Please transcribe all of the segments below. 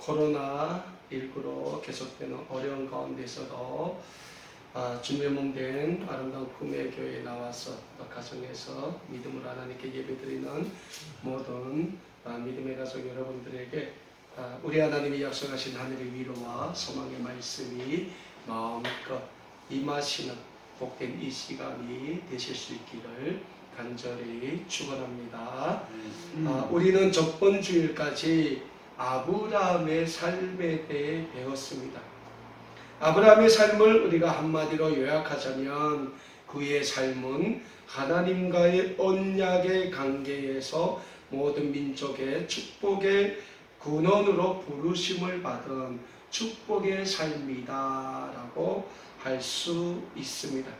코로나19로 계속되는 어려운 가운데서도 주님의 몸된 아름다운 꿈의 교회에 나와서 또 가정에서 믿음으로 하나님께 예배드리는 모든 믿음의 가족 여러분들에게 우리 하나님이 약속하신 하늘의 위로와 소망의 말씀이 마음껏 임하시는 복된 이 시간이 되실 수 있기를 간절히 축원합니다. 우리는 저번 주일까지 아브라함의 삶에 대해 배웠습니다. 아브라함의 삶을 우리가 한마디로 요약하자면 그의 삶은 하나님과의 언약의 관계에서 모든 민족의 축복의 근원으로 부르심을 받은 축복의 삶이다 라고 할 수 있습니다.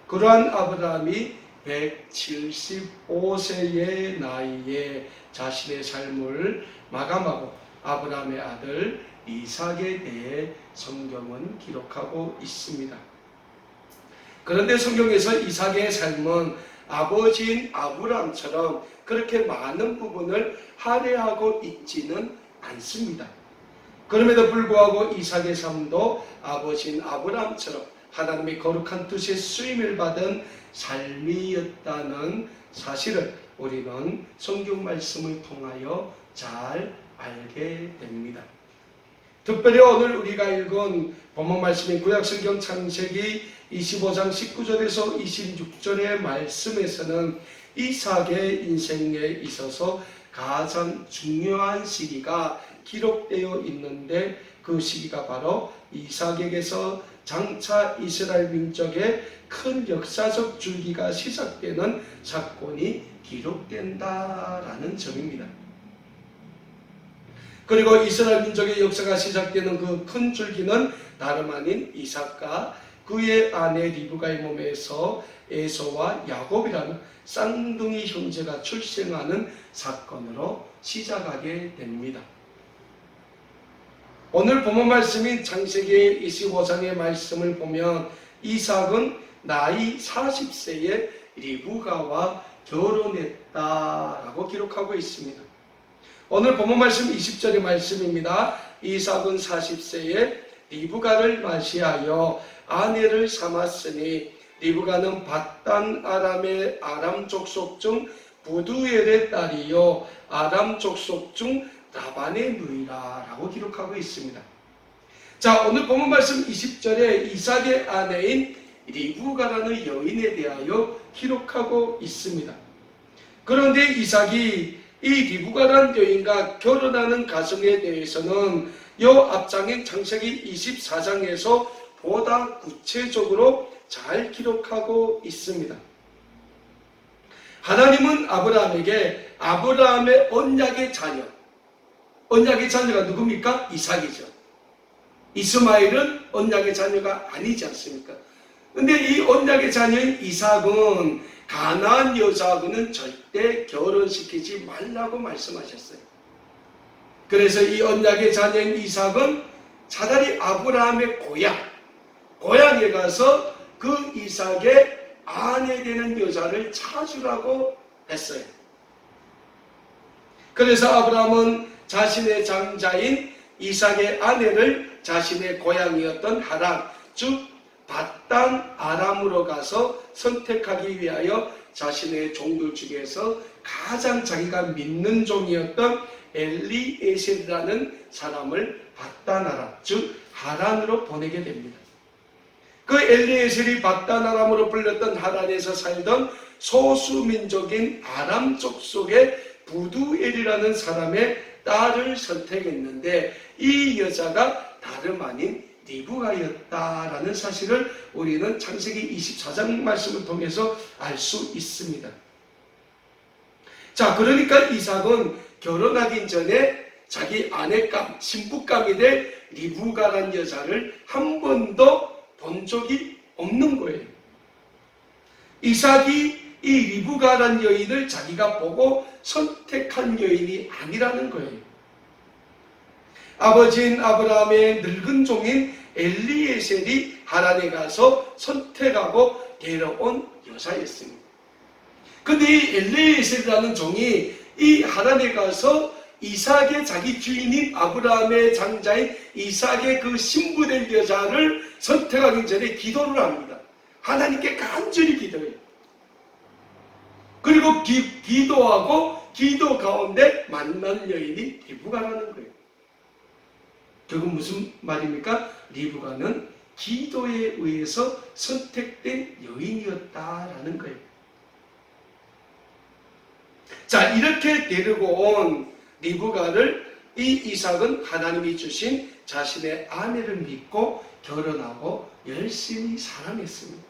그러한 아브라함이 175세의 나이에 자신의 삶을 마감하고 아브라함의 아들 이삭에 대해 성경은 기록하고 있습니다. 그런데 성경에서 이삭의 삶은 아버지인 아브라함처럼 그렇게 많은 부분을 할애하고 있지는 않습니다. 그럼에도 불구하고 이삭의 삶도 아버지인 아브라함처럼 하나님의 거룩한 뜻에 쓰임을 받은 삶이었다는 사실을 우리는 성경 말씀을 통하여 잘 알게 됩니다. 특별히 오늘 우리가 읽은 본문 말씀인 구약성경 창세기 25장 19절에서 26절의 말씀에서는 이삭의 인생에 있어서 가장 중요한 시기가 기록되어 있는데 그 시기가 바로 이삭에게서 장차 이스라엘 민족의 큰 역사적 줄기가 시작되는 사건이 기록된다라는 점입니다. 그리고 이스라엘 민족의 역사가 시작되는 그 큰 줄기는 다름 아닌 이삭과 그의 아내 리브가의 몸에서 에서와 야곱이라는 쌍둥이 형제가 출생하는 사건으로 시작하게 됩니다. 오늘 본문 말씀인 창세기 25장의 말씀을 보면 이삭은 나이 40세에 리브가와 결혼했다라고 기록하고 있습니다. 오늘 본문 말씀 20절의 말씀입니다. 이삭은 40세에 리브가를 맞이하여 아내를 삼았으니 리브가는 밧단 아람의 아람 족속 중 부두엘의 딸이요 아람 족속 중 라반의 누이라 라고 기록하고 있습니다. 자, 오늘 본문 말씀 20절에 이삭의 아내인 리브가라는 여인에 대하여 기록하고 있습니다. 그런데 이삭이 이 리브가라는 여인과 결혼하는 가정에 대해서는 이 앞장인 창세기 24장에서 보다 구체적으로 잘 기록하고 있습니다. 하나님은 아브라함에게 아브라함의 언약의 자녀가 누굽니까? 이삭이죠. 이스마엘은 언약의 자녀가 아니지 않습니까? 근데 이 언약의 자녀인 이삭은 가나안 여자하고는 절대 결혼시키지 말라고 말씀하셨어요. 그래서 이 언약의 자녀인 이삭은 차라리 아브라함의 고향에 가서 그 이삭의 아내 되는 여자를 찾으라고 했어요. 그래서 아브라함은 자신의 장자인 이삭의 아내를 자신의 고향이었던 하란, 즉 밧단 아람으로 가서 선택하기 위하여 자신의 종들 중에서 가장 자기가 믿는 종이었던 엘리에셀이라는 사람을 밧단 아람, 즉 하란으로 보내게 됩니다. 그 엘리에셀이 밧단 아람으로 불렸던 하란에서 살던 소수민족인 아람 족속의 부두엘이라는 사람의 딸을 선택했는데 이 여자가 다름 아닌 리브가였다라는 사실을 우리는 창세기 24장 말씀을 통해서 알 수 있습니다. 자, 그러니까 이삭은 결혼하기 전에 자기 아내감, 신부감이 될 리브가란 여자를 한 번도 본 적이 없는 거예요. 이삭이 이 리브가란 여인을 자기가 보고 선택한 여인이 아니라는 거예요. 아버지인 아브라함의 늙은 종인 엘리에셀이 하란에 가서 선택하고 데려온 여자였습니다. 근데 이 엘리에셀이라는 종이 이 하란에 가서 이삭의 자기 주인인 아브라함의 장자인 이삭의 그 신부될 여자를 선택하기 전에 기도를 합니다. 하나님께 간절히 기도해요. 그리고 기도하고 기도 가운데 만난 여인이 리브가라는 거예요. 그건 무슨 말입니까? 리브가는 기도에 의해서 선택된 여인이었다라는 거예요. 자, 이렇게 데리고 온 리브가를 이 이삭은 하나님이 주신 자신의 아내를 믿고 결혼하고 열심히 사랑했습니다.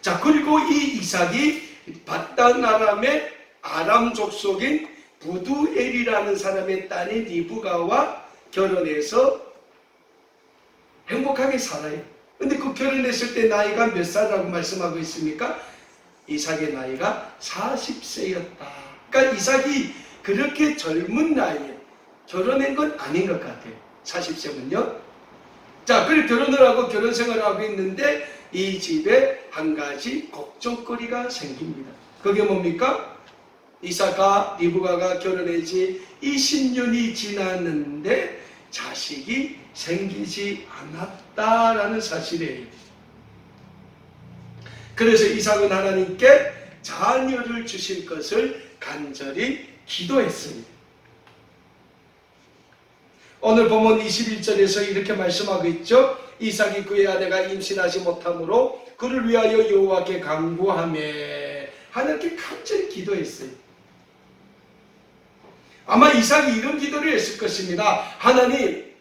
자, 그리고 이 이삭이 바단 아람의 아람 족속인 부두엘이라는 사람의 딸인 리브가와 결혼해서 행복하게 살아요. 근데 그 결혼했을 때 나이가 몇 살이라고 말씀하고 있습니까? 이삭의 나이가 40세였다. 그러니까 이삭이 그렇게 젊은 나이에 결혼한 건 아닌 것 같아요. 40세면요. 자, 그리고 결혼을 하고 결혼 생활을 하고 있는데 이 집에 한 가지 걱정거리가 생깁니다. 그게 뭡니까? 이삭과 리브가가 결혼한 지 20년이 지났는데 자식이 생기지 않았다라는 사실이에요. 그래서 이삭은 하나님께 자녀를 주실 것을 간절히 기도했습니다. 오늘 본문 21절에서 이렇게 말씀하고 있죠. 이삭이 그의 아내가 임신하지 못하므로 그를 위하여 여호와께 간구하며 하나님께 간절히 기도했어요. 아마 이삭이 이런 기도를 했을 것입니다. 하나님,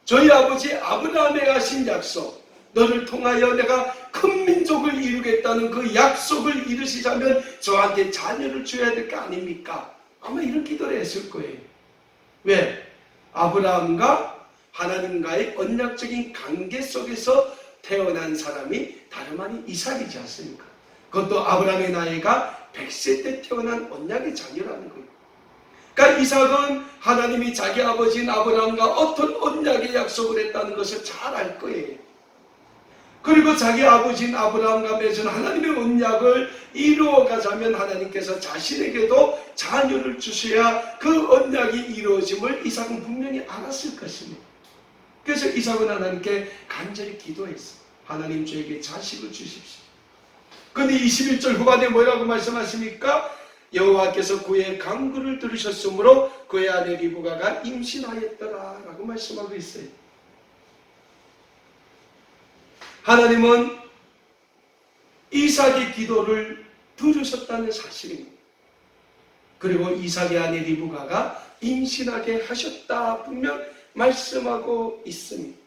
저희 아버지 아브라함에 하신 약속, 너를 통하여 내가 큰 민족을 이루겠다는 그 약속을 이루시자면 저한테 자녀를 줘야 될 거 아닙니까? 아마 이런 기도를 했을 거예요. 왜? 아브라함과 하나님과의 언약적인 관계 속에서 태어난 사람이 다름 아닌 이삭이지 않습니까? 그것도 아브라함의 나이가 100세 때 태어난 언약의 자녀라는 거예요. 그러니까 이삭은 하나님이 자기 아버지인 아브라함과 어떤 언약의 약속을 했다는 것을 잘 알 거예요. 그리고 자기 아버지인 아브라함과 맺은 하나님의 언약을 이루어가자면 하나님께서 자신에게도 자녀를 주셔야 그 언약이 이루어짐을 이삭은 분명히 알았을 것입니다. 그래서 이삭은 하나님께 간절히 기도했어요. 하나님 저에게 자식을 주십시오. 그런데 21절 후반에 뭐라고 말씀하십니까? 여호와께서 그의 간구를 들으셨으므로 그의 아내 리브가가 임신하였더라 라고 말씀하고 있어요. 하나님은 이삭의 기도를 들으셨다는 사실입니다. 그리고 이삭의 아내 리브가가 임신하게 하셨다 분명 말씀하고 있습니다.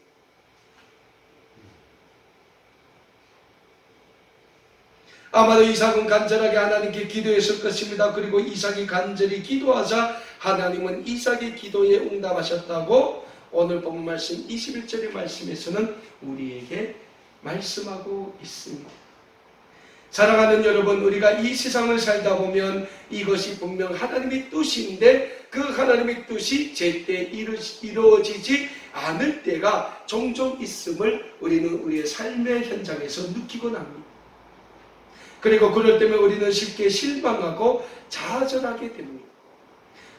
아마도 이삭은 간절하게 하나님께 기도했을 것입니다. 그리고 이삭이 간절히 기도하자 하나님은 이삭의 기도에 응답하셨다고 오늘 본 말씀 21절의 말씀에서는 우리에게 말씀하고 있습니다. 사랑하는 여러분, 우리가 이 세상을 살다 보면 이것이 분명 하나님의 뜻인데 그 하나님의 뜻이 제때 이루어지지 않을 때가 종종 있음을 우리는 우리의 삶의 현장에서 느끼곤 합니다. 그리고 그럴 때면 우리는 쉽게 실망하고 좌절하게 됩니다.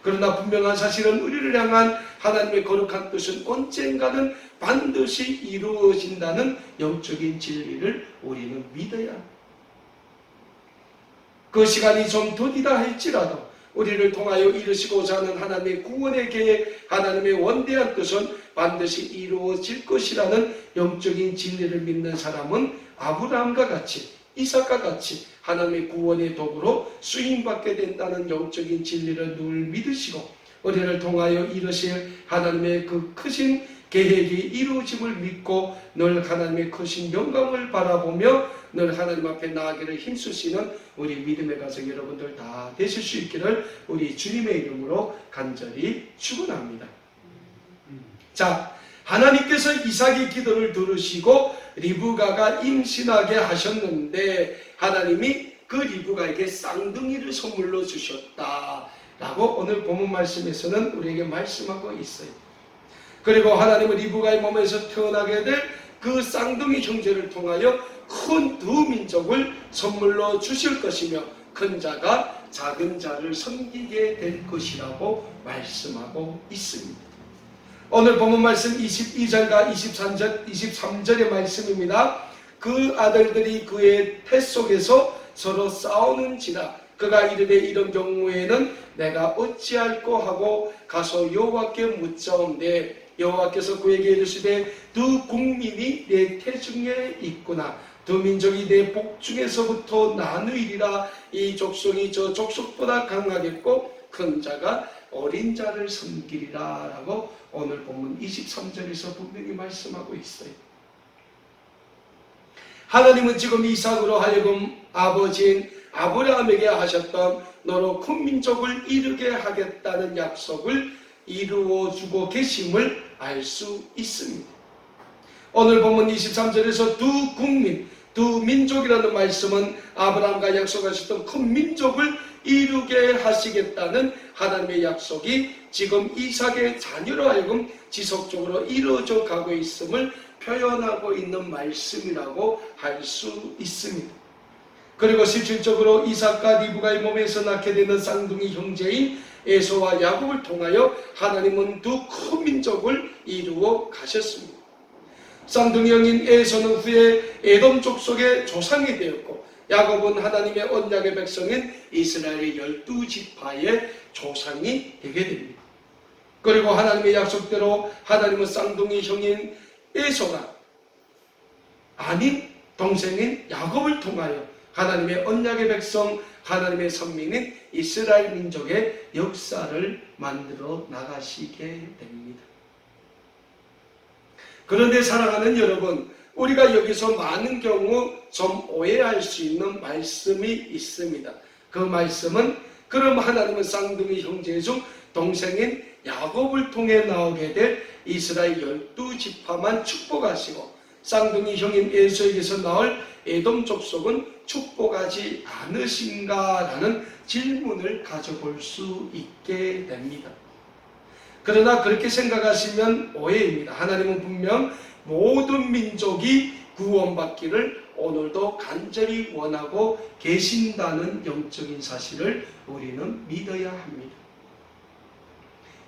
그러나 분명한 사실은 우리를 향한 하나님의 거룩한 뜻은 언젠가는 반드시 이루어진다는 영적인 진리를 우리는 믿어야 합니다. 그 시간이 좀 더디다 할지라도 우리를 통하여 이루시고자 하는 하나님의 구원의 계획, 하나님의 원대한 뜻은 반드시 이루어질 것이라는 영적인 진리를 믿는 사람은 아브라함과 같이 이삭과 같이 하나님의 구원의 도구로 쓰임받게 된다는 영적인 진리를 늘 믿으시고 우리를 통하여 이루실 하나님의 그 크신 계획이 이루어짐을 믿고 늘 하나님의 크신 영광을 바라보며 늘 하나님 앞에 나아가기를 힘쓰시는 우리 믿음의 가정 여러분들 다 되실 수 있기를 우리 주님의 이름으로 간절히 축원합니다. 자, 하나님께서 이삭의 기도를 들으시고 리브가가 임신하게 하셨는데 하나님이 그 리브가에게 쌍둥이를 선물로 주셨다라고 오늘 본문 말씀에서는 우리에게 말씀하고 있어요. 그리고 하나님은 리브가의 몸에서 태어나게 될 그 쌍둥이 형제를 통하여 큰 두 민족을 선물로 주실 것이며 큰 자가 작은 자를 섬기게 될 것이라고 말씀하고 있습니다. 오늘 본문 말씀 22절과 23절의 말씀입니다. 그 아들들이 그의 태 속에서 서로 싸우는지라 그가 이르되 이런 경우에는 내가 어찌할꼬 하고 가서 여호와께 묻자온대 여호와께서 그에게 이르시되 두 국민이 내 태중에 있구나 두 민족이 내 복중에서부터 나누이리라 이 족속이 저 족속보다 강하겠고 큰 자가 어린 자를 섬기리라 라고 오늘 본문 23절에서 분명히 말씀하고 있어요. 하나님은 지금 이삭으로 하여금 아버지인 아브라함에게 하셨던 너로 큰 민족을 이루게 하겠다는 약속을 이루어주고 계심을 알 수 있습니다. 오늘 본문 23절에서 두 국민, 두 민족이라는 말씀은 아브라함과 약속하셨던 큰 민족을 이루게 하시겠다는 하나님의 약속이 지금 이삭의 자녀로 하여금 지속적으로 이루어져 가고 있음을 표현하고 있는 말씀이라고 할 수 있습니다. 그리고 실질적으로 이삭과 리브가의 몸에서 낳게 되는 쌍둥이 형제인 에서와 야곱을 통하여 하나님은 두 큰 민족을 이루어 가셨습니다. 쌍둥이 형인 에서는 후에 에돔 족속의 조상이 되었고 야곱은 하나님의 언약의 백성인 이스라엘의 12지파의 조상이 되게 됩니다. 그리고 하나님의 약속대로 하나님은 쌍둥이 형인 에서가 아닌 동생인 야곱을 통하여 하나님의 언약의 백성, 하나님의 선민인 이스라엘 민족의 역사를 만들어 나가시게 됩니다. 그런데 사랑하는 여러분, 우리가 여기서 많은 경우 좀 오해할 수 있는 말씀이 있습니다. 그 말씀은 그럼 하나님은 쌍둥이 형제 중 동생인 야곱을 통해 나오게 될 이스라엘 12지파만 축복하시고 쌍둥이 형인 에서에게서 나올 에돔 족속은 축복하지 않으신가라는 질문을 가져볼 수 있게 됩니다. 그러나 그렇게 생각하시면 오해입니다. 하나님은 분명 모든 민족이 구원받기를 오늘도 간절히 원하고 계신다는 영적인 사실을 우리는 믿어야 합니다.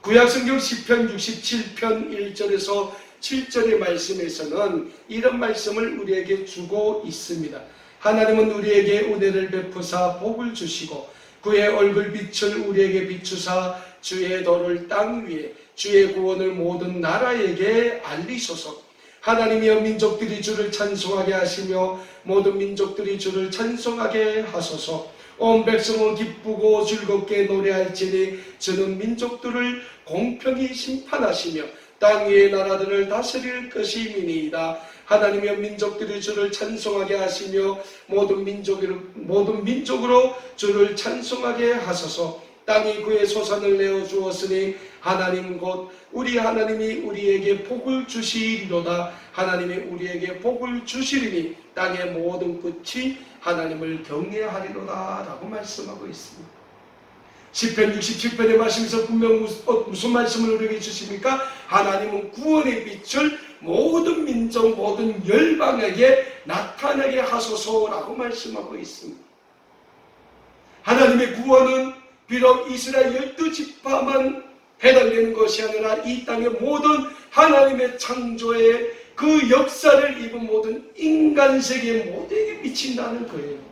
구약성경 시편 67편 1절에서 7절의 말씀에서는 이런 말씀을 우리에게 주고 있습니다. 하나님은 우리에게 은혜를 베푸사 복을 주시고 그의 얼굴빛을 우리에게 비추사 주의 도를 땅 위에 주의 구원을 모든 나라에게 알리소서. 하나님이여 민족들이 주를 찬송하게 하시며 모든 민족들이 주를 찬송하게 하소서. 온 백성은 기쁘고 즐겁게 노래할지니 주는 민족들을 공평히 심판하시며 땅 위의 나라들을 다스릴 것이니이다. 하나님의 민족들이 주를 찬송하게 하시며 모든 민족으로 주를 찬송하게 하소서. 땅이 그의 소산을 내어 주었으니 하나님 곧 우리 하나님이 우리에게 복을 주시리로다. 하나님이 우리에게 복을 주시리니 땅의 모든 끝이 하나님을 경외하리로다 라고 말씀하고 있습니다. 시편 67편의 말씀에서 분명 무슨 말씀을 우리에게 주십니까? 하나님은 구원의 빛을 모든 민족 모든 열방에게 나타나게 하소서라고 말씀하고 있습니다. 하나님의 구원은 비록 이스라엘 12지파만 해당되는 것이 아니라 이 땅의 모든 하나님의 창조의 그 역사를 입은 모든 인간 세계 모두에게 미친다는 거예요.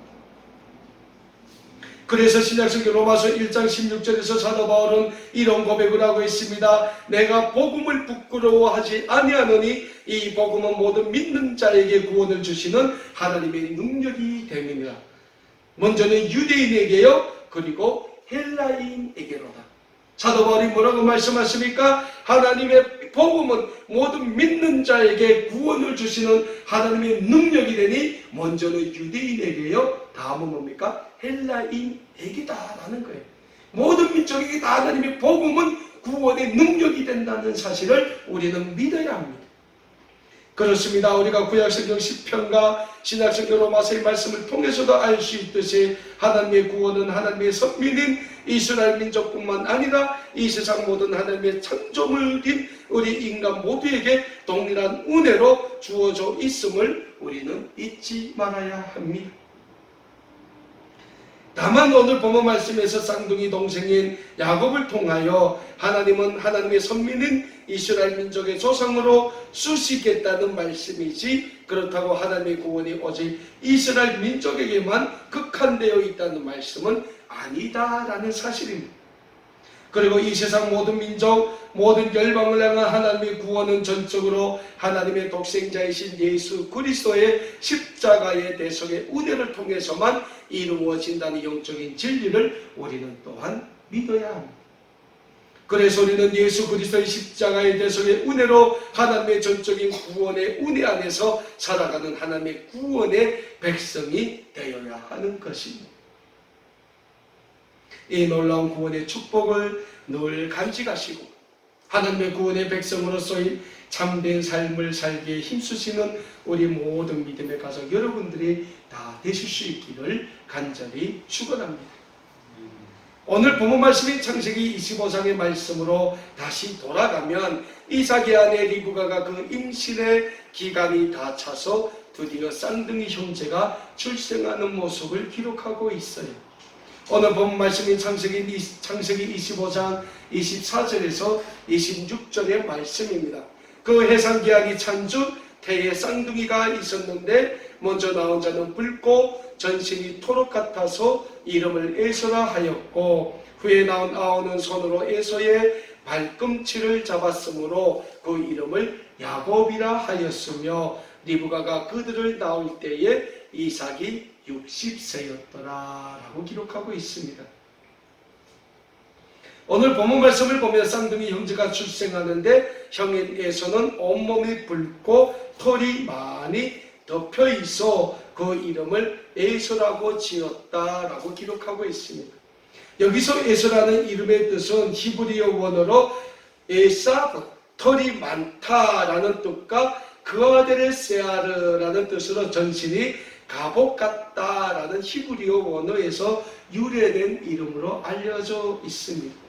그래서 신약성경 로마서 1장 16절에서 사도 바울은 이런 고백을 하고 있습니다. 내가 복음을 부끄러워하지 아니하노니 이 복음은 모든 믿는 자에게 구원을 주시는 하나님의 능력이 됨이니라. 먼저는 유대인에게요, 그리고 헬라인에게로다. 사도 바울이 뭐라고 말씀하십니까? 하나님의 복음은 모든 믿는 자에게 구원을 주시는 하나님의 능력이 되니 먼저는 유대인에게요, 다음은 뭡니까? 헬라인에게다라는 거예요. 모든 민족에게 다 하나님의 복음은 구원의 능력이 된다는 사실을 우리는 믿어야 합니다. 그렇습니다. 우리가 구약성경 10편과 신약성경 로마서의 말씀을 통해서도 알 수 있듯이 하나님의 구원은 하나님의 선민인 이스라엘 민족뿐만 아니라 이 세상 모든 하나님의 창조물인 우리 인간 모두에게 동일한 은혜로 주어져 있음을 우리는 잊지 말아야 합니다. 다만 오늘 본문 말씀에서 쌍둥이 동생인 야곱을 통하여 하나님은 하나님의 선민인 이스라엘 민족의 조상으로 쓰시겠다는 말씀이지, 그렇다고 하나님의 구원이 오직 이스라엘 민족에게만 국한되어 있다는 말씀은 아니다라는 사실입니다. 그리고 이 세상 모든 민족, 모든 열방을 향한 하나님의 구원은 전적으로 하나님의 독생자이신 예수 그리스도의 십자가의 대속의 은혜를 통해서만 이루어진다는 영적인 진리를 우리는 또한 믿어야 합니다. 그래서 우리는 예수 그리스도의 십자가의 대속의 은혜로 하나님의 전적인 구원의 은혜 안에서 살아가는 하나님의 구원의 백성이 되어야 하는 것입니다. 이 놀라운 구원의 축복을 늘 간직하시고 하나님의 구원의 백성으로서의 참된 삶을 살기에 힘쓰시는 우리 모든 믿음의 가족 여러분들이 다 되실 수 있기를 간절히 축원합니다. 오늘 본문 말씀인 창세기 25장의 말씀으로 다시 돌아가면 이삭의 아내 리브가가 그 임신의 기간이 다 차서 드디어 쌍둥이 형제가 출생하는 모습을 기록하고 있어요. 오늘 본문 말씀인 창세기 25장 24절에서 26절의 말씀입니다. 그 해산기한이 찬주 태에 쌍둥이가 있었는데 먼저 나온 자는 붉고 전신이 토록 같아서 이름을 에서라 하였고, 후에 나온 아우는 손으로 에서의 발꿈치를 잡았으므로 그 이름을 야곱이라 하였으며, 리브가가 그들을 낳을 때에 이삭이 60세였더라 라고 기록하고 있습니다. 오늘 본문 말씀을 보면 쌍둥이 형제가 출생하는데 형인 에서는 온몸이 붉고 털이 많이 덮여 있어 그 이름을 에서라고 지었다라고 기록하고 있습니다. 여기서 에서라는 이름의 뜻은 히브리어 원어로 에사, 털이 많다라는 뜻과 그아데레세아르라는 뜻으로 전신이 갑옷 같다라는 히브리어 원어에서 유래된 이름으로 알려져 있습니다.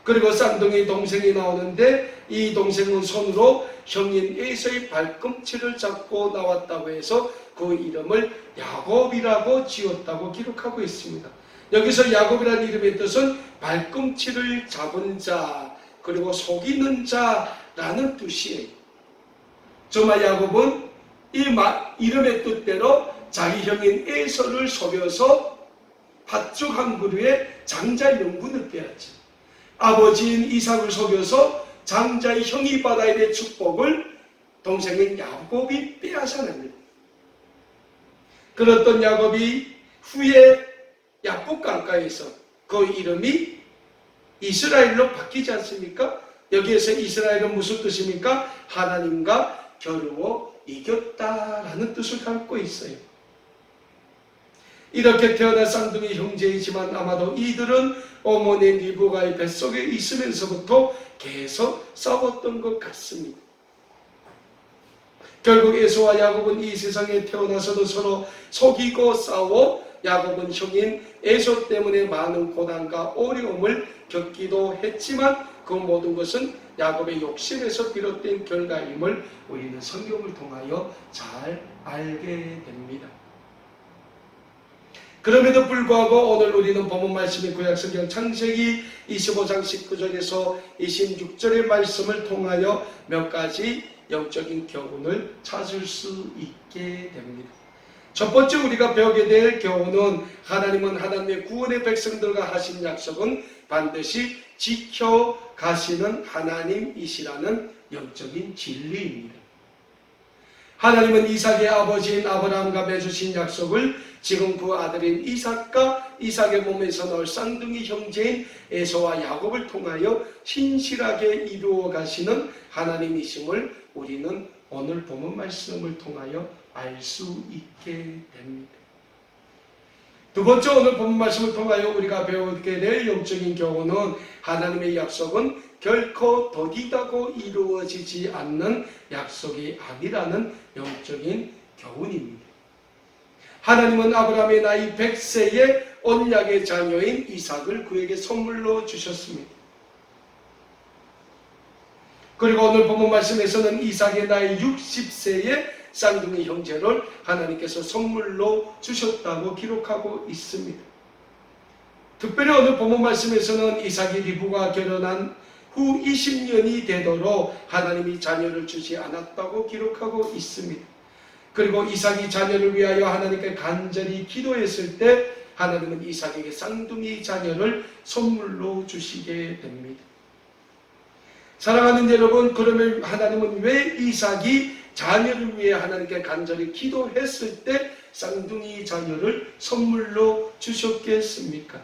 그리고 쌍둥이 동생이 나오는데 이 동생은 손으로 형인 에서의 발꿈치를 잡고 나왔다고 해서 그 이름을 야곱이라고 지었다고 기록하고 있습니다. 여기서 야곱이라는 이름의 뜻은 발꿈치를 잡은 자, 그리고 속이는 자라는 뜻이에요. 정말 야곱은 이 이름의 뜻대로 자기 형인 에서를 속여서 팥죽 한 그루에 장자 명분을 빼앗죠. 아버지인 이삭을 속여서 장자의 형이 받아야 될 축복을 동생인 야곱이 빼앗아냅니다. 그랬던 야곱이 후에 야복 강가에서 그 이름이 이스라엘로 바뀌지 않습니까? 여기에서 이스라엘은 무슨 뜻입니까? 하나님과 겨루어 이겼다라는 뜻을 갖고 있어요. 이렇게 태어난 쌍둥이 형제이지만 아마도 이들은 어머니 리브가의 뱃속에 있으면서부터 계속 싸웠던 것 같습니다. 결국 에서와 야곱은 이 세상에 태어나서도 서로 속이고 싸워 야곱은 형인 에서 때문에 많은 고난과 어려움을 겪기도 했지만 그 모든 것은 야곱의 욕심에서 비롯된 결과임을 우리는 성경을 통하여 잘 알게 됩니다. 그럼에도 불구하고 오늘 우리는 본문 말씀인 구약성경 창세기 25장 19절에서 26절의 말씀을 통하여 몇 가지 영적인 교훈을 찾을 수 있게 됩니다. 첫 번째 우리가 배우게 될 교훈은 하나님은 하나님의 구원의 백성들과 하신 약속은 반드시 지켜가시는 하나님이시라는 영적인 진리입니다. 하나님은 이삭의 아버지인 아브라함과 맺으신 약속을 지금 그 아들인 이삭과 이삭의 몸에서 나올 쌍둥이 형제인 에서와 야곱을 통하여 신실하게 이루어 가시는 하나님이심을 우리는 오늘 본문 말씀을 통하여 알 수 있게 됩니다. 두 번째 오늘 본문 말씀을 통하여 우리가 배우게 될 영적인 교훈은 하나님의 약속은 결코 더디다고 이루어지지 않는 약속이 아니라는 영적인 교훈입니다. 하나님은 아브라함의 나이 100세에 언약의 자녀인 이삭을 그에게 선물로 주셨습니다. 그리고 오늘 본문 말씀에서는 이삭의 나이 60세에 쌍둥이 형제를 하나님께서 선물로 주셨다고 기록하고 있습니다. 특별히 오늘 본문 말씀에서는 이삭이 리브가 결혼한 후 20년이 되도록 하나님이 자녀를 주지 않았다고 기록하고 있습니다. 그리고 이삭이 자녀를 위하여 하나님께 간절히 기도했을 때 하나님은 이삭에게 쌍둥이 자녀를 선물로 주시게 됩니다. 사랑하는 여러분, 그러면 하나님은 왜 이삭이 자녀를 위해 하나님께 간절히 기도했을 때 쌍둥이 자녀를 선물로 주셨겠습니까?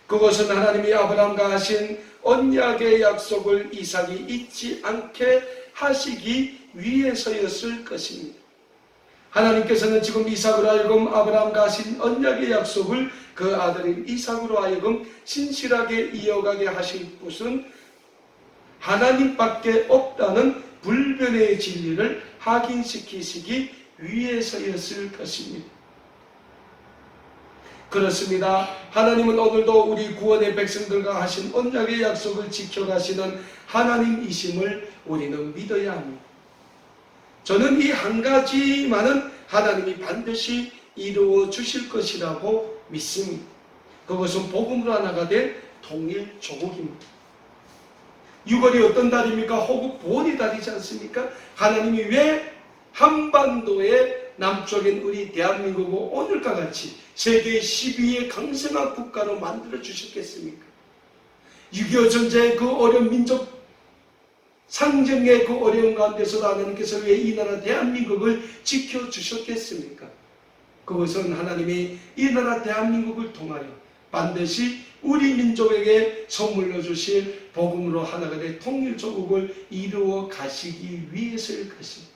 그것은 하나님이 아브라함과 하신 언약의 약속을 이삭이 잊지 않게 하시기 위해서였을 것입니다. 하나님께서는 지금 이삭으로 하여금 아브라함과 하신 언약의 약속을 그 아들인 이삭으로 하여금 신실하게 이어가게 하실 것은 하나님밖에 없다는 불변의 진리를 확인시키시기 위해서였을 것입니다. 그렇습니다. 하나님은 오늘도 우리 구원의 백성들과 하신 언약의 약속을 지켜가시는 하나님이심을 우리는 믿어야 합니다. 저는 이 한 가지만은 하나님이 반드시 이루어 주실 것이라고 믿습니다. 그것은 복음으로 하나가 된 통일조국입니다. 6월이 어떤 달입니까? 호국 보온의 달이지 않습니까? 하나님이 왜 한반도의 남쪽인 우리 대한민국을 오늘과 같이 세계 12위의 강성한 국가로 만들어 주셨겠습니까? 6.25 전쟁의 그 어려운 민족 상정의 그 어려운 가운데서도 하나님께서 왜 이 나라 대한민국을 지켜주셨겠습니까? 그것은 하나님이 이 나라 대한민국을 통하여 반드시 우리 민족에게 선물로 주실 복음으로 하나가 된 통일조국을 이루어 가시기 위해서일 것입니다.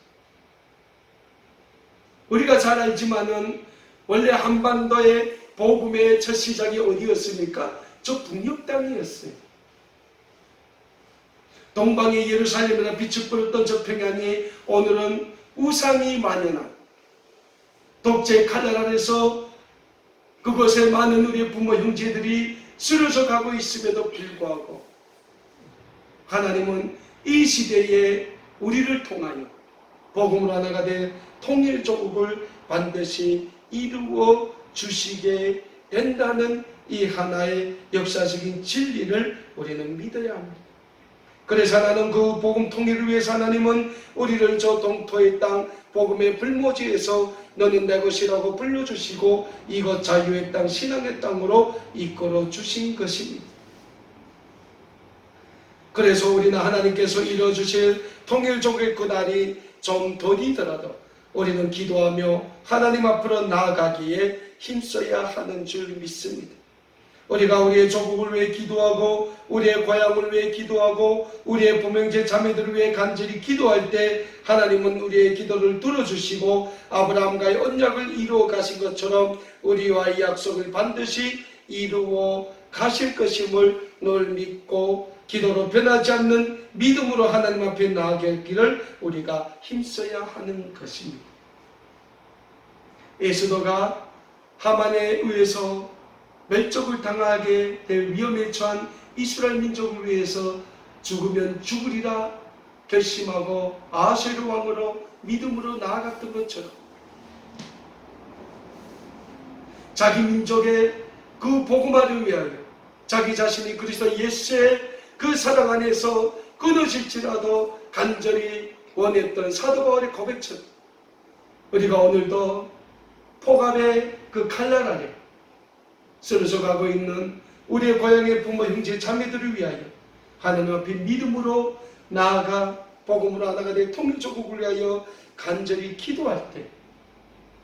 우리가 잘 알지만은 원래 한반도의 복음의 첫 시작이 어디였습니까? 저 북녘 땅이었어요. 동방의 예루살렘이나 빛을 뿌렸던 저 평양이 오늘은 우상이 만연한 독재의 칼날 아래서 그곳에 많은 우리의 부모 형제들이 쓰러져 가고 있음에도 불구하고 하나님은 이 시대에 우리를 통하여 복음으로 하나가 된 통일조국을 반드시 이루어 주시게 된다는 이 하나의 역사적인 진리를 우리는 믿어야 합니다. 그래서 하나는 그 복음 통일을 위해서 하나님은 우리를 저 동토의 땅 복음의 불모지에서 너는 내 것이라고 불러주시고 이곳 자유의 땅 신앙의 땅으로 이끌어 주신 것입니다. 그래서 우리는 하나님께서 이루어주실 통일조국의 그날이 좀 더디더라도 우리는 기도하며 하나님 앞으로 나아가기에 힘써야 하는 줄 믿습니다. 우리가 우리의 조국을 위해 기도하고 우리의 고향을 위해 기도하고 우리의 부명제 자매들을 위해 간절히 기도할 때 하나님은 우리의 기도를 들어주시고 아브라함과의 언약을 이루어 가신 것처럼 우리와의 약속을 반드시 이루어 가실 것임을 늘 믿고 기도로 변하지 않는 믿음으로 하나님 앞에 나아갈 길을 우리가 힘써야 하는 것입니다. 에스더가 하만에 의해서 멸족을 당하게 될 위험에 처한 이스라엘 민족을 위해서 죽으면 죽으리라 결심하고 아하수에로 왕으로 믿음으로 나아갔던 것처럼 자기 민족의 그 복음화를 위하여 자기 자신이 그리스도 예수의 그 사랑 안에서 끊어질지라도 간절히 원했던 사도 바울의 고백처럼 우리가 오늘도 폭압의 그 칼날 아래 쓰러져 가고 있는 우리의 고향의 부모 형제 자매들을 위하여 하나님 앞에 믿음으로 나아가 복음으로 하나가 된 통일조국을 위하여 간절히 기도할 때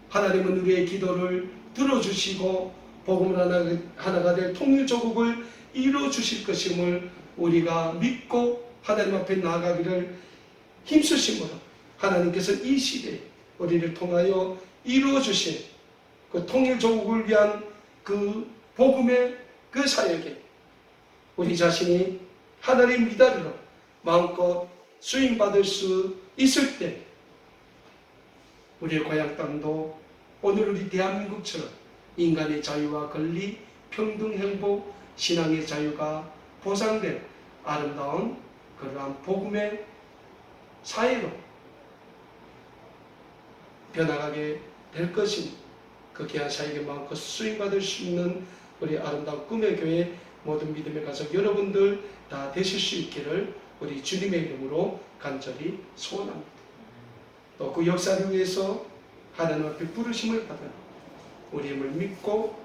하나님은 우리의 기도를 들어주시고 복음으로 하나가 된 통일조국을 이루어주실 것임을 우리가 믿고 하나님 앞에 나아가기를 힘쓰심으로 하나님께서 이 시대에 우리를 통하여 이루어주신 그 통일조국을 위한 그 복음의 그 사역에 우리 자신이 하나님 미달으로 마음껏 수임받을 수 있을 때 우리의 고향 땅도 오늘 우리 대한민국처럼 인간의 자유와 권리, 평등, 행복, 신앙의 자유가 보장된 아름다운 그러한 복음의 사회로 변화가게 될 것입니다. 그 귀한 사역에 마음껏 수임받을 수 있는 우리 아름다운 꿈의 교회 모든 믿음의 가족 여러분들 다 되실 수 있기를 우리 주님의 이름으로 간절히 소원합니다. 또 그 역사를 위해서 하나님 앞에 부르심을 받은 우리 힘을 믿고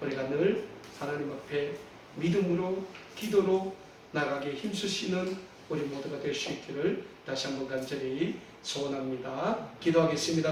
우리가 늘 하나님 앞에 믿음으로 기도로 나가게 힘쓰시는 우리 모두가 될 수 있기를 다시 한번 간절히 소원합니다. 기도하겠습니다.